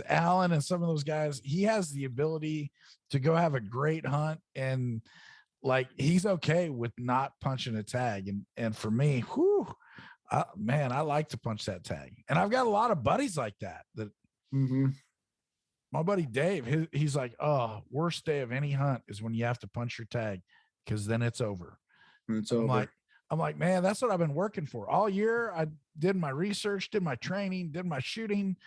B: Alan and some of those guys, he has the ability to go have a great hunt, and like, he's okay with not punching a tag. And for me, man, I like to punch that tag. And I've got a lot of buddies like that. My buddy Dave, he's like, oh, worst day of any hunt is when you have to punch your tag, because then it's over. I'm like, man, that's what I've been working for all year. I did my research, did my training, did my shooting.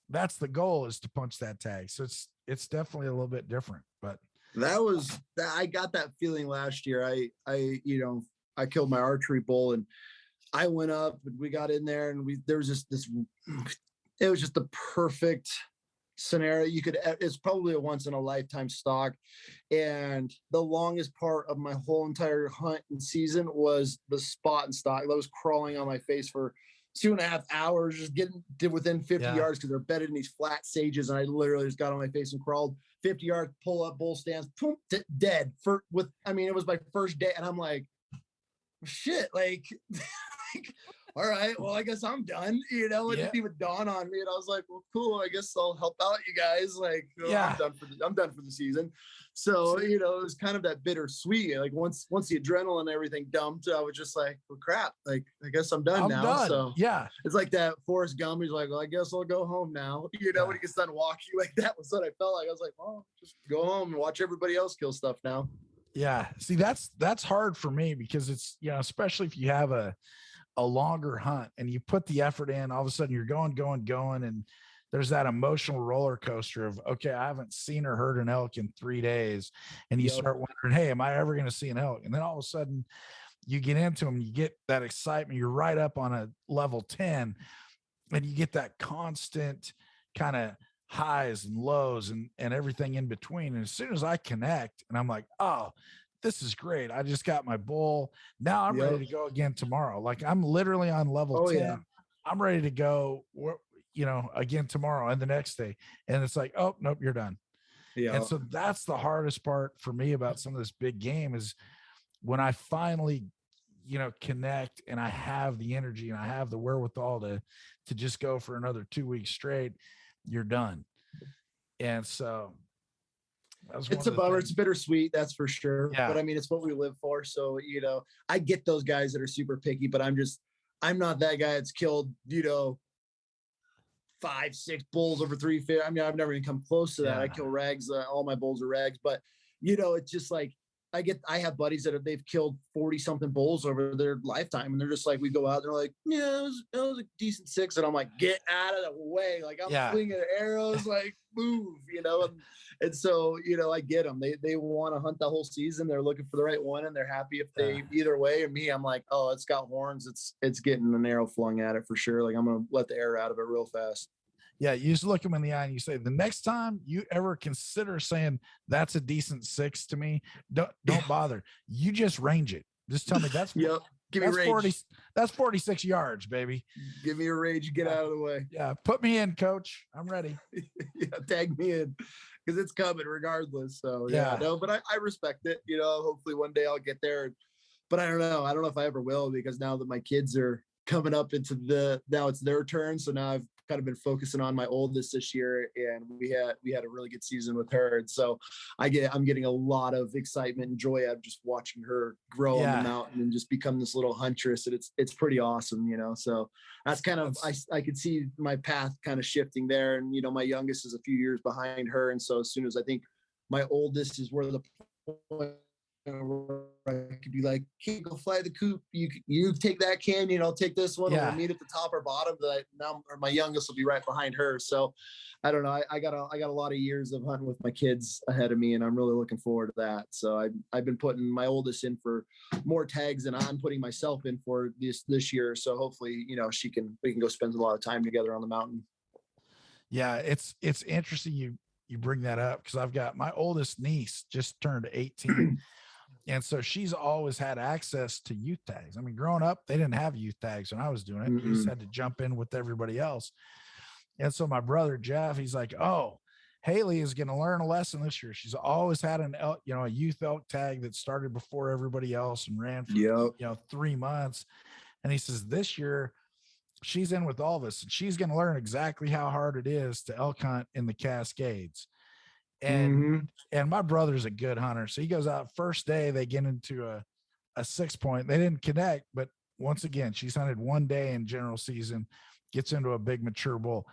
B: That's the goal, is to punch that tag. So it's definitely a little bit different. But
C: I got that feeling last year. I killed my archery bull, and I went up and we got in there, and there was just it was just the perfect scenario. It's probably a once in a lifetime stock. And the longest part of my whole entire hunt and season was the spot and stock. I was crawling on my face for 2.5 hours, just getting to within 50 yards, because they're bedded in these flat sages. And I literally just got on my face and crawled 50 yards, pull up, bull stands, boom, dead. It was my first day. And I'm like, shit, like, all right, well, I guess I'm done. It didn't even dawn on me, and I was like, well, cool, I guess I'll help out you guys. Like, I'm done for the season. So it was kind of that bittersweet. Like once the adrenaline and everything dumped, I was just like, well, crap, like, I guess I'm done now. So it's like that Forrest Gump. He's like, well, I guess I'll go home now. When he gets done walking, like, that was what I felt like. I was like, well, just go home and watch everybody else kill stuff now.
B: Yeah. See, that's hard for me, because it's, especially if you have a longer hunt and you put the effort in, all of a sudden you're going. And there's that emotional roller coaster of, okay, I haven't seen or heard an elk in 3 days. And you start wondering, hey, am I ever going to see an elk? And then all of a sudden you get into them, you get that excitement. You're right up on a level 10, and you get that constant kind of highs and lows and everything in between. And as soon as I connect and I'm like, oh, this is great, I just got my bull. Now I'm ready to go again tomorrow. Like, I'm literally on level 10. Yeah. I'm ready to go, again tomorrow and the next day. And it's like, oh, nope, you're done. Yeah. And so that's the hardest part for me about some of this big game, is when I finally, connect, and I have the energy and I have the wherewithal to just go for another 2 weeks straight, you're done. And so
C: it's a bummer. It's bittersweet, that's for sure. Yeah. But it's what we live for. So, I get those guys that are super picky, but I'm not that guy that's killed, 5-6 bulls over 350. I've never even come close to that. I kill rags. All my bulls are rags, but it's just like, I have buddies that they've killed 40 something bulls over their lifetime. And they're just like, we go out, they're like, yeah, it was a decent 6. And I'm like, get out of the way. Like, I'm swinging arrows, like, move, And so, I get them. They want to hunt the whole season. They're looking for the right one, and they're happy if they either way. And me, I'm like, oh, it's got horns. It's getting an arrow flung at it for sure. Like, I'm going to let the air out of it real fast.
B: Yeah, you just look them in the eye and you say, the next time you ever consider saying that's a decent 6 to me, don't bother. You just range it. Just tell me that's
C: Yep. Give me
B: that's
C: range.
B: 40. That's 46 yards, baby.
C: Give me a range. Get out of the way.
B: Yeah, put me in, coach. I'm ready.
C: Yeah, tag me in because it's coming regardless. So yeah, no, but I respect it. You know, hopefully one day I'll get there. But I don't know. I don't know if I ever will, because now that my kids are coming up into now it's their turn. So now I've kind of been focusing on my oldest this year, and we had a really good season with her. And so I'm getting a lot of excitement and joy out of just watching her grow on the mountain and just become this little huntress. And it's pretty awesome, you know? So that's kind of, I could see my path kind of shifting there. And, you know, my youngest is a few years behind her. And so as soon as I think my oldest is where the point where I could be like, hey, go fly the coop. You take that canyon, I'll take this one. We'll meet at the top or bottom. But now my youngest will be right behind her. So I don't know. I got a lot of years of hunting with my kids ahead of me, and I'm really looking forward to that. So I've been putting my oldest in for more tags than I'm putting myself in for this year. So hopefully, you know, we can go spend a lot of time together on the mountain.
B: Yeah, it's interesting you bring that up, because I've got my oldest niece just turned 18. And so she's always had access to youth tags. I mean, growing up, they didn't have youth tags when I was doing it. Mm-hmm. You just had to jump in with everybody else. And so my brother, Jeff, he's like, oh, Haley is going to learn a lesson this year. She's always had a youth elk tag that started before everybody else and ran for 3 months. And he says, this year she's in with all of us, and she's going to learn exactly how hard it is to elk hunt in the Cascades. And my brother's a good hunter. So he goes out first day, they get into a 6 point. They didn't connect, but once again, she's hunted one day in general season, gets into a big mature bull.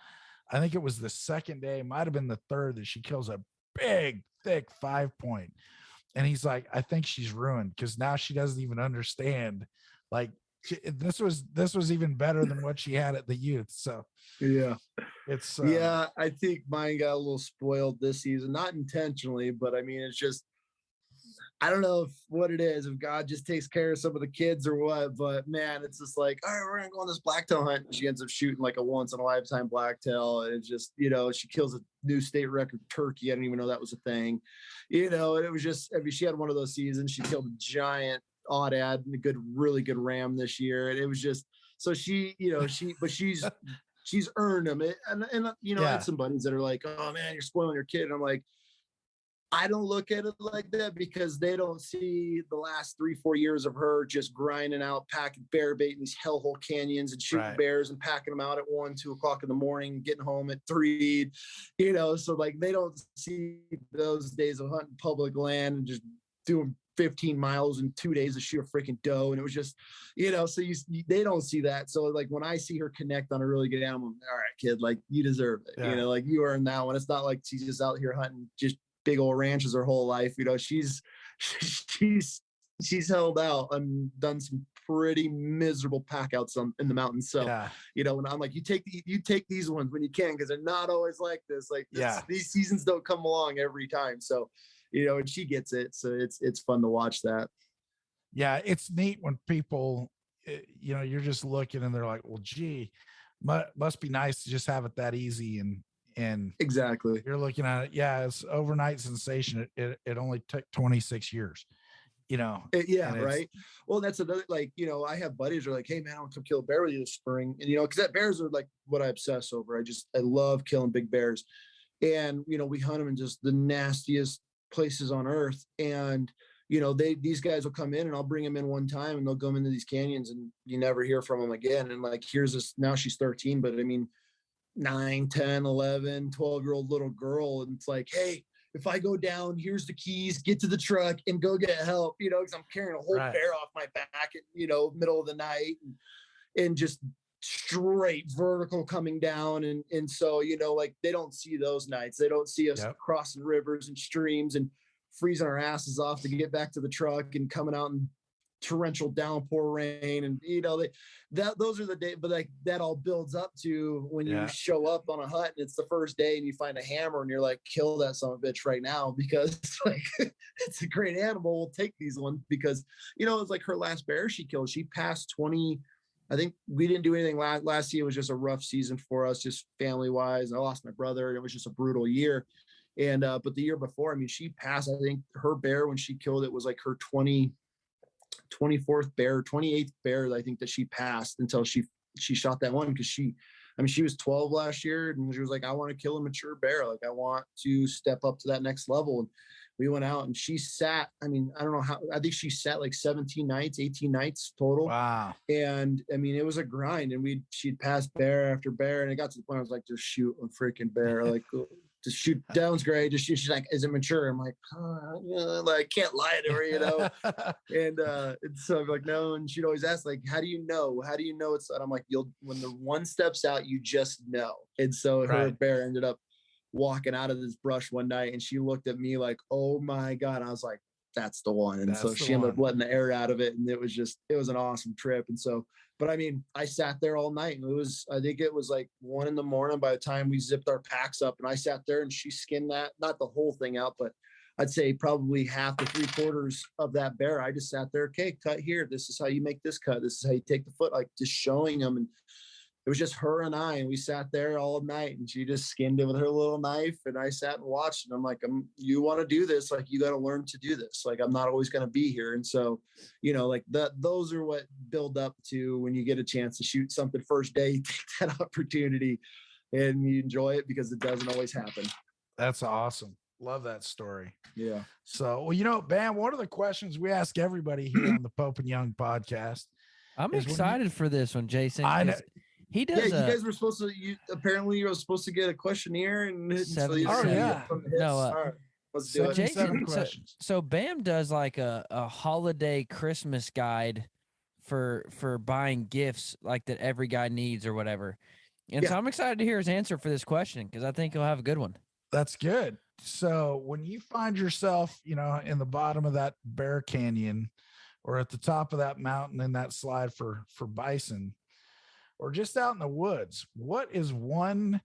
B: I think it was the second day, might've been the third, that she kills a big, thick 5 point. And he's like, I think she's ruined, because now she doesn't even understand. Like, this was even better than what she had at the youth. So
C: yeah,
B: it's
C: I think mine got a little spoiled this season, not intentionally, but I mean, it's just, I don't know what it is, if God just takes care of some of the kids or what, but man, it's just like, all right, we're gonna go on this blacktail hunt. And she ends up shooting like a once in a lifetime blacktail. And it's just, you know, she kills a new state record turkey. I didn't even know that was a thing, you know. And it was just, I mean, she had one of those seasons. She killed a giant oddad and a really good ram this year. And it was just, so she, you know, she's earned them. And you know, I had some buddies that are like, oh man, you're spoiling your kid. And I'm like, I don't look at it like that, because they don't see the last 3-4 years of her just grinding out, packing bear bait in these hellhole canyons and shooting bears and packing them out at 1-2 o'clock in the morning, getting home at 3, you know. So like, they don't see those days of hunting public land and just doing 15 miles in 2 days to shoot a freaking doe. And it was just, you know, so they don't see that. So like, when I see her connect on a really good animal, all right, kid, like, you deserve it. You know, like, you earned that one. It's not like she's just out here hunting just big old ranches her whole life. You know, she's held out and done some pretty miserable pack outs in the mountains. So, you know, when I'm like, you take these ones when you can, because they're not always like this. Like, these seasons don't come along every time. So, you know, and she gets it. So it's fun to watch that.
B: Yeah. It's neat when people, you know, you're just looking and they're like, well, gee, must be nice to just have it that easy. And
C: exactly,
B: you're looking at it. Yeah. It's overnight sensation. It only took 26 years, you know?
C: Right. Well, that's another, like, you know, I have buddies who are like, hey man, I want to come kill a bear with you this spring. And, you know, cause that bears are like what I obsess over. I love killing big bears. And, you know, we hunt them in just the nastiest places on earth. And, you know, these guys will come in, and I'll bring them in one time, and they'll go into these canyons, and you never hear from them again. And like, here's this, now she's 13, but I mean, 9, 10, 11, 12-year-old little girl. And it's like, hey, if I go down, here's the keys, get to the truck and go get help, you know, because I'm carrying a whole bear off my back at, you know, middle of the night, and just straight vertical coming down. And so, you know, like, they don't see those nights. They don't see us crossing rivers and streams and freezing our asses off to get back to the truck and coming out in torrential downpour rain. And, you know, those are the days, but like, that all builds up to when you show up on a hunt and it's the first day and you find a hammer and you're like, kill that son of a bitch right now, because like, it's a great animal. We'll take these ones, because, you know, it's like her last bear she killed, she passed 20, I think we didn't do anything last year. It was just a rough season for us, just family wise. I lost my brother, and it was just a brutal year. And but the year before, I mean, she passed. I think her bear when she killed it was like her 24th bear, 28th bear. I think that she passed until she shot that one because she was 12 last year, and she was like, I want to kill a mature bear. Like, I want to step up to that next level. And we went out and she sat, I mean, I don't know how, I think she sat like 17 nights, 18 nights total.
B: Wow.
C: And I mean, it was a grind, and she'd pass bear after bear. And it got to the point I was like, just shoot a freaking bear. Like, just shoot down's great. Just shoot. She's like, is it mature? I'm like, like, can't lie to her, you know? and so I'm like, no. And she'd always ask, like, how do you know? How do you know it's, and I'm like, when the one steps out, you just know. And so her bear ended up walking out of this brush one night, and she looked at me like, oh my God. I was like, that's the one. And so she ended up letting the air out of it. And it was an awesome trip. And so, but I mean, I sat there all night, and I think it was like 1 a.m. by the time we zipped our packs up, and I sat there and she skinned that, not the whole thing out, but I'd say probably half to 3/4 of that bear. I just sat there. Okay, cut here. This is how you make this cut. This is how you take the foot, like just showing them. And it was just her and I, and we sat there all night, and she just skinned it with her little knife. And I sat and watched, and I'm like, you want to do this? Like, you got to learn to do this. Like, I'm not always going to be here. And so, you know, like those are what build up to when you get a chance to shoot something first day, you take that opportunity and you enjoy it, because it doesn't always happen.
B: That's awesome. Love that story.
C: Yeah.
B: So, well, you know, Bam, one of the questions we ask everybody here on the Pope and Young podcast.
A: I'm excited for this one, Jason.
B: I know.
A: He does.
C: Yeah, you guys were supposed to. Apparently you were supposed to get a questionnaire and.
A: So
B: yeah.
C: No. All right. Let's do it.
A: Jason, so Bam does like a holiday Christmas guide for buying gifts like that every guy needs or whatever. And so I'm excited to hear his answer for this question, because I think he'll have a good one.
B: That's good. So when you find yourself, you know, in the bottom of that bear canyon, or at the top of that mountain in that slide for bison, or just out in the woods, what is one,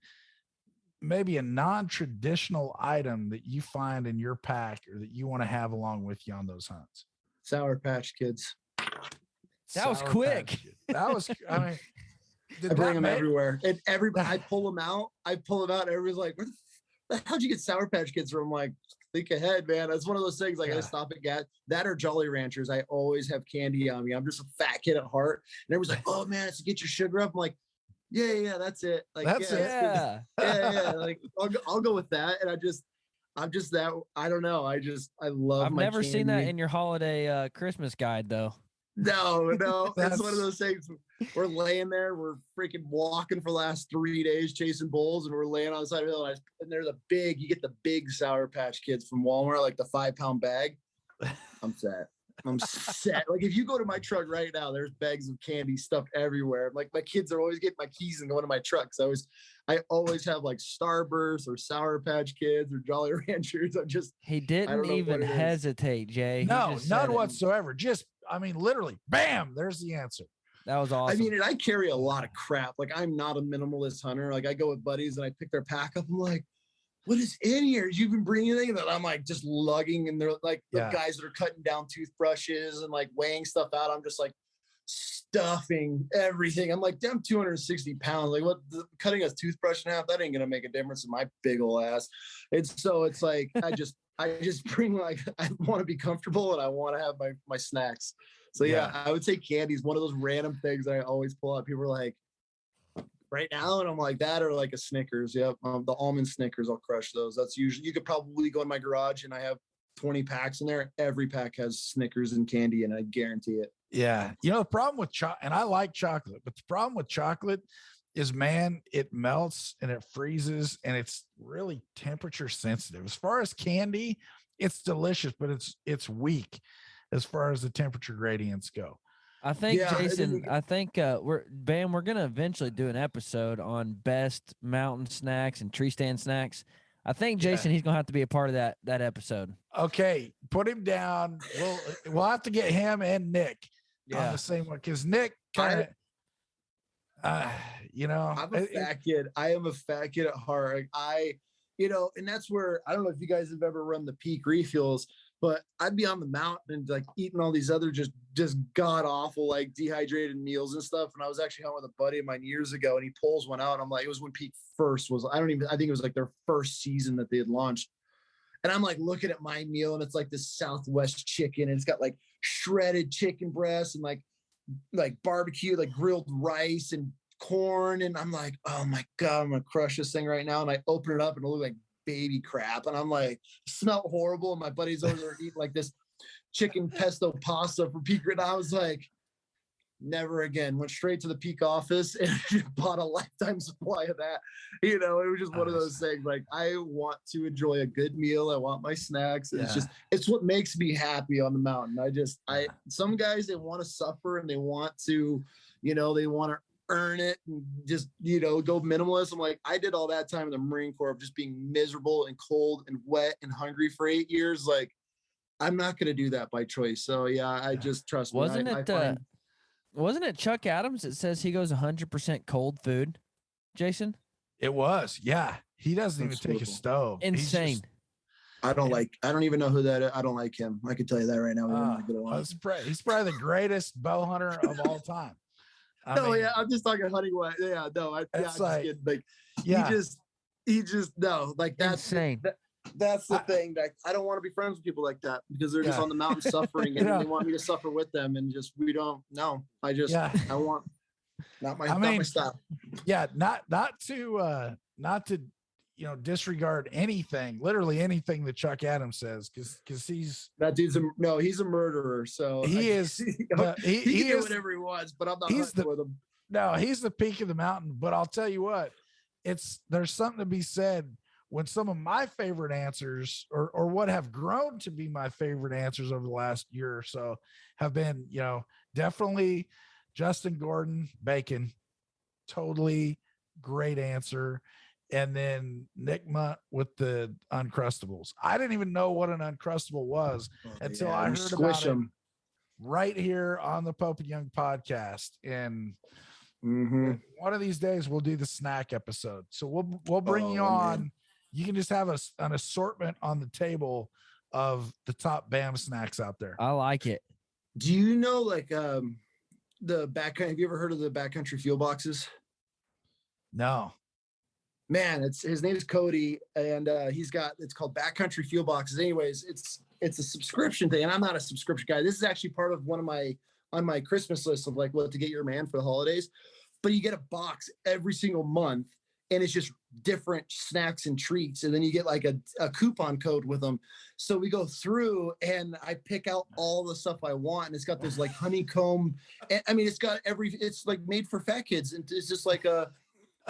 B: maybe a non-traditional item that you find in your pack or that you want to have along with you on those hunts?
C: Sour Patch Kids.
A: That was quick.
B: That was, I mean,
C: I bring them everywhere. And everybody, I pull them out. And everybody's like, where the hell did you get Sour Patch Kids from? I'm like, think ahead, man. It's one of those things, like, I stop at gas. That or Jolly Ranchers. I always have candy on me. I'm just a fat kid at heart. And everyone's like, oh man, it's to get your sugar up. I'm like, yeah, that's it. Like,
B: that's it.
C: Yeah. Like, I'll go with that. And I'm just that. I don't know. I love.
A: I've never seen that in your holiday Christmas guide though.
C: No. It's one of those things. We're laying there. We're freaking walking for the last 3 days chasing bulls, and we're laying on the side of the hill. And they're you get the big Sour Patch Kids from Walmart, like the 5-pound bag. I'm set. Like, if you go to my truck right now, there's bags of candy stuffed everywhere. Like, my kids are always getting my keys and going to my trucks. I always have like Starburst or Sour Patch Kids or Jolly Ranchers.
A: He didn't even hesitate, Jay.
B: No, none whatsoever. Just, I mean, literally, bam, there's the answer.
A: That was awesome.
C: I mean, and I carry a lot of crap. Like, I'm not a minimalist hunter. Like, I go with buddies and I pick their pack up. I'm like, what is in here? You've been bringing anything? And I'm like just lugging, and they're like the guys that are cutting down toothbrushes and like weighing stuff out. I'm just like stuffing everything. I'm like, damn, 260 pounds. Like, cutting a toothbrush in half, that ain't gonna make a difference in my big ol' ass. And so it's like I just bring, like, I want to be comfortable and I want to have my snacks. So yeah, I would say candy is one of those random things that I always pull out. People are like, right now, and I'm like, that or like a Snickers. Yep, the almond Snickers, I'll crush those. That's usually, you could probably go in my garage and I have 20 packs in there. Every pack has Snickers and candy, and I guarantee it.
B: Yeah, you know, the problem with and I like chocolate, but the problem with chocolate is, man, it melts and it freezes, and it's really temperature sensitive. As far as candy, it's delicious, but it's weak as far as the temperature gradients go.
A: I think, Jason, we're going to eventually do an episode on best mountain snacks and tree stand snacks. I think, Jason, he's going to have to be a part of that episode. Okay, put him down. We'll have to get him and Nick on the same one, because Nick kind of, you know.
C: I'm a fat kid. I am a fat kid at heart. And that's where, I don't know if you guys have ever run the Peak refills. But I'd be on the mountain and like eating all these other just god awful like dehydrated meals and stuff. And I was actually hunting with a buddy of mine years ago, and he pulls one out. And I'm like, it was when Peak first was. I think it was like their first season that they had launched. And I'm like looking at my meal, and it's like this Southwest chicken, and it's got like shredded chicken breasts and like barbecue, like grilled rice and corn. And I'm like, oh my God, I'm gonna crush this thing right now. And I open it up, and it looked like baby crap, and I'm like, smelled horrible. And my buddies over there eating like this chicken pesto pasta for Peak, and I was like, never again. Went straight to the Peak office and bought a lifetime supply of that. It was just one of those things. Like, I want to enjoy a good meal. I want my snacks. Yeah. It's what makes me happy on the mountain. Some guys, they want to suffer and they want to, they want to earn it and just, go minimalist. I'm like, I did all that time in the Marine Corps of just being miserable and cold and wet and hungry for 8 years. Like, I'm not going to do that by choice. So yeah, I just trust me.
A: Wasn't it Chuck Adams that says he goes 100% cold food, Jason?
B: It was. Yeah. He doesn't even take a stove.
A: Insane.
C: I don't even know who that is. I don't like him. I can tell you that right now.
B: He's probably the greatest bow hunter of all time.
C: I'm just talking hunting. Yeah, no, he just no, like that's
A: insane.
C: That's the thing. Like, I don't want to be friends with people like that because they're just on the mountain suffering, and they want me to suffer with them, and we don't. No, I want not my style.
B: Yeah, not to disregard anything, literally anything that Chuck Adams says, because he's
C: he's a murderer. So
B: he is.
C: He can do whatever he wants, but I'm not hunting with him.
B: No, he's the peak of the mountain. But I'll tell you what, there's something to be said when some of my favorite answers or what have grown to be my favorite answers over the last year or so have been, definitely Justin Gordon, bacon, totally great answer. And then Nick Munt with the Uncrustables. I didn't even know what an Uncrustable was until I heard about it right here on the Pope and Young podcast. And one of these days we'll do the snack episode. So we'll bring you on. Man. You can just have an assortment on the table of the top BAM snacks out there.
A: I like it.
C: Do you know the backcountry? Have you ever heard of the backcountry fuel boxes?
B: No.
C: Man, his name is Cody, and it's called Backcountry Fuel Boxes. Anyways, it's a subscription thing, and I'm not a subscription guy. This is actually part of on my Christmas list of like what to get your man for the holidays. But you get a box every single month, and it's just different snacks and treats. And then you get like a coupon code with them. So we go through and I pick out all the stuff I want. And it's got this like honeycomb. I mean, it's like made for fat kids. And it's just like a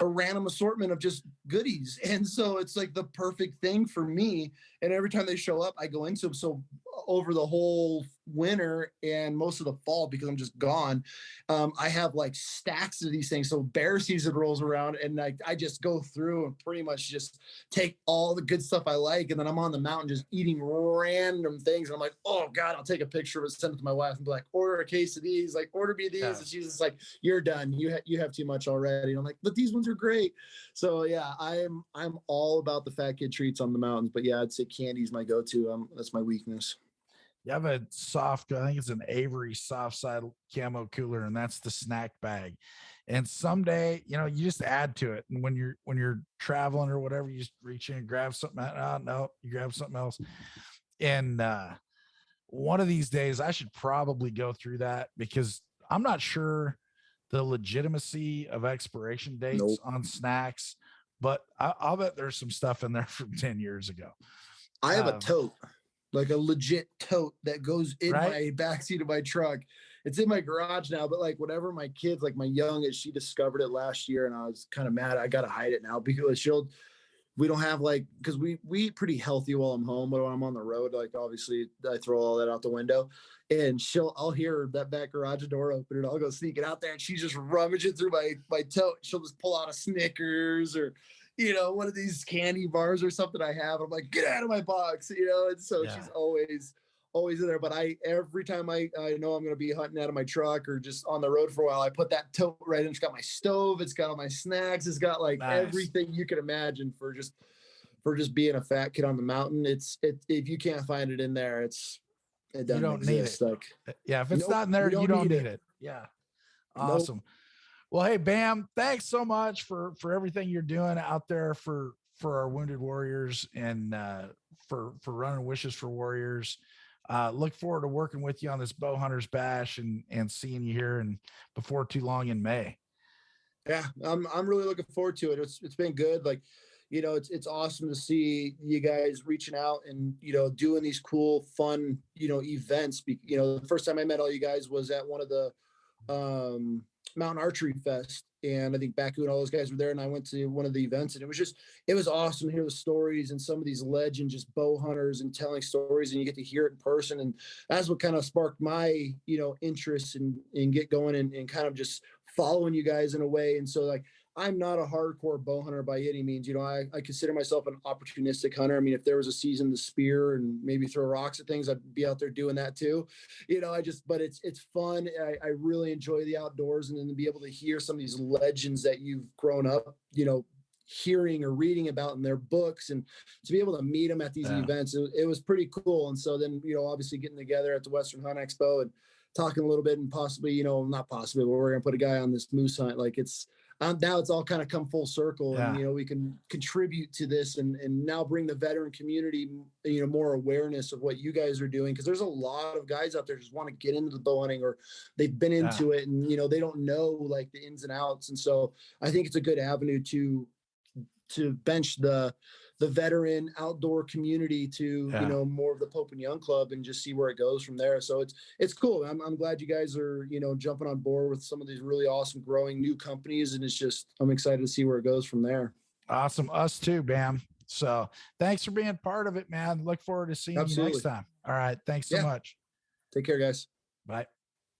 C: random assortment of just goodies. And so it's like the perfect thing for me. And every time they show up, I go into them. So over the whole winter and most of the fall, because I'm just gone, I have like stacks of these things. So bear season rolls around and I just go through and pretty much just take all the good stuff I like. And then I'm on the mountain just eating random things. And I'm like, oh God, I'll take a picture of it, send it to my wife and be like, order a case of these, like order me these. Yeah. And she's just like, you're done. You have too much already. And I'm like, but these ones are great. So yeah, I'm all about the fat kid treats on the mountains, but yeah, I'd say candy's my go-to. That's my weakness.
B: You have a soft, I think it's an Avery soft side camo cooler, and that's the snack bag. And someday, you just add to it. And when you're traveling or whatever, you just reach in and grab something. No, you grab something else. And one of these days, I should probably go through that because I'm not sure the legitimacy of expiration dates on snacks, but I'll bet there's some stuff in there from 10 years ago.
C: I have a tote. Like a legit tote that goes in my backseat of my truck. It's in my garage now, but like whatever my kids, like my youngest, she discovered it last year and I was kind of mad. I got to hide it now because we don't have because we eat pretty healthy while I'm home, but when I'm on the road, like obviously I throw all that out the window and I'll hear that back garage door open and I'll go sneaking out there and she's just rummaging through my tote. She'll just pull out a Snickers or one of these candy bars or something I have. I'm like, get out of my box, and so she's always in there. But every time I know I'm going to be hunting out of my truck or just on the road for a while, I put that tote right in. It's got my stove. It's got all my snacks. It's got everything you can imagine for for just being a fat kid on the mountain. If you can't find it in there, it doesn't
B: don't
C: exist.
B: need it. Like, yeah, if it's not in there, you don't need it. Yeah. Awesome. Nope. Well, hey, Bam, thanks so much for everything you're doing out there for our wounded warriors and for running Wishes for Warriors. Look forward to working with you on this Bow Hunters Bash and seeing you here and before too long in May.
C: Yeah, I'm really looking forward to it. It's been good. Like, you know, it's awesome to see you guys reaching out and, you know, doing these cool, fun, you know, events. You know, the first time I met all you guys was at one of the Mountain Archery Fest. And I think Baku and all those guys were there. And I went to one of the events, and it was awesome to hear the stories and some of these legend, just bow hunters and telling stories, and you get to hear it in person. And that's what kind of sparked my, you know, interest in get going and kind of just following you guys in a way. And so, like, I'm not a hardcore bow hunter by any means. You know, I consider myself an opportunistic hunter. I mean, if there was a season to spear and maybe throw rocks at things, I'd be out there doing that too. You know, but it's fun. I really enjoy the outdoors, and then to be able to hear some of these legends that you've grown up, you know, hearing or reading about in their books, and to be able to meet them at these events, it was pretty cool. And so then, you know, obviously getting together at the Western Hunt Expo and talking a little bit, and possibly, you know, not possibly, but we're going to put a guy on this moose hunt. Like, now it's all kind of come full circle, and, you know, we can contribute to this and now bring the veteran community, you know, more awareness of what you guys are doing. Cause there's a lot of guys out there just want to get into the bow hunting, or they've been into it and, you know, they don't know like the ins and outs. And so I think it's a good avenue to bench the veteran outdoor community to, you know, more of the Pope and Young Club, and just see where it goes from there. So it's cool. I'm glad you guys are, you know, jumping on board with some of these really awesome growing new companies. And I'm excited to see where it goes from there.
B: Awesome. Us too, Bam. So thanks for being part of it, man. Look forward to seeing you next time. All right. Thanks so much.
C: Take care, guys.
B: Bye.